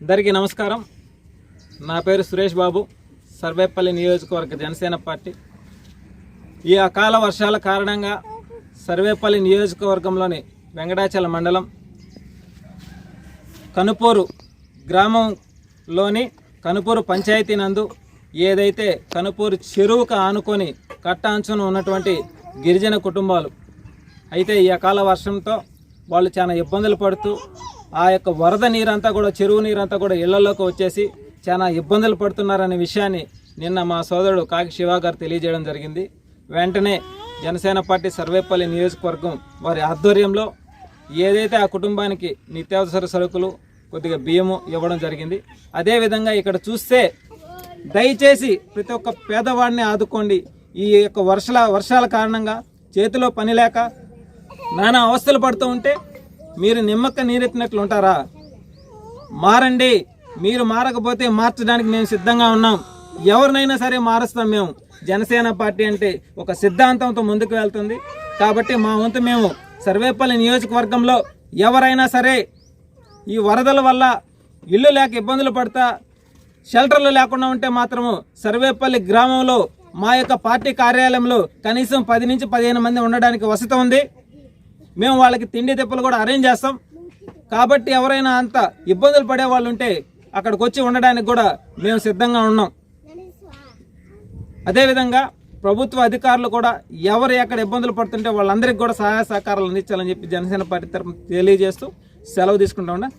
అందరికీ నమస్కారం. నా పేరు సురేష్ బాబు, సర్వేపల్లి నియోజకవర్గ జనసేన పార్టీ. ఈ అకాల వర్షాల కారణంగా సర్వేపల్లి నియోజకవర్గంలోని వెంకటాచల మండలం కనుపూరు గ్రామంలోని కనుపూరు పంచాయతీ నందు ఏదైతే కనుపూరు చెరువుకు ఆనుకొని కట్టాంచున ఉన్నటువంటి గిరిజన కుటుంబాలు అయితే ఈ అకాల వర్షంతో వాళ్ళు చాలా ఇబ్బందులు పడుతూ ఆ యొక్క వరద నీరంతా కూడా చెరువు నీరంతా కూడా ఇళ్లలోకి వచ్చేసి చాలా ఇబ్బందులు పడుతున్నారనే విషయాన్ని నిన్న మా సోదరుడు కాకి శివ గారు తెలియజేయడం జరిగింది. వెంటనే జనసేన పార్టీ సర్వేపల్లి నియోజకవర్గం వారి ఆధ్వర్యంలో ఏదైతే ఆ కుటుంబానికి నిత్యావసర సరుకులు కొద్దిగా బియ్యము ఇవ్వడం జరిగింది. అదేవిధంగా ఇక్కడ చూస్తే దయచేసి ప్రతి ఒక్క పేదవాడిని ఆదుకోండి. ఈ యొక్క వర్షాల కారణంగా చేతిలో పని లేక నానా అవస్థలు పడుతూ ఉంటే మీరు నిమ్మక్క నీరెత్తినట్లు ఉంటారా? మారండి. మీరు మారకపోతే మార్చడానికి మేము సిద్ధంగా ఉన్నాం. ఎవరినైనా సరే మారుస్తాం. మేము జనసేన పార్టీ అంటే ఒక సిద్ధాంతంతో ముందుకు వెళ్తుంది కాబట్టి మా వంతు మేము సర్వేపల్లి నియోజకవర్గంలో ఎవరైనా సరే ఈ వరదల వల్ల ఇల్లు లేక ఇబ్బందులు పడతా షెల్టర్లు లేకుండా ఉంటే మాత్రము సర్వేపల్లి గ్రామంలో మా యొక్క పార్టీ కార్యాలయంలో కనీసం 10 నుంచి 15 మంది ఉండడానికి వసతి ఉంది. మేము వాళ్ళకి తిండి తిప్పలు కూడా అరేంజ్ చేస్తాం. కాబట్టి ఎవరైనా అంత ఇబ్బందులు పడే వాళ్ళు ఉంటే అక్కడికి వచ్చి ఉండడానికి కూడా మేము సిద్ధంగా ఉన్నాం. అదేవిధంగా ప్రభుత్వ అధికారులు కూడా ఎవరు ఎక్కడ ఇబ్బందులు పడుతుంటే వాళ్ళందరికీ కూడా సహాయ సహకారాలు అందించాలని చెప్పి జనసేన పార్టీ తరఫున తెలియజేస్తూ సెలవు తీసుకుంటా ఉన్నా.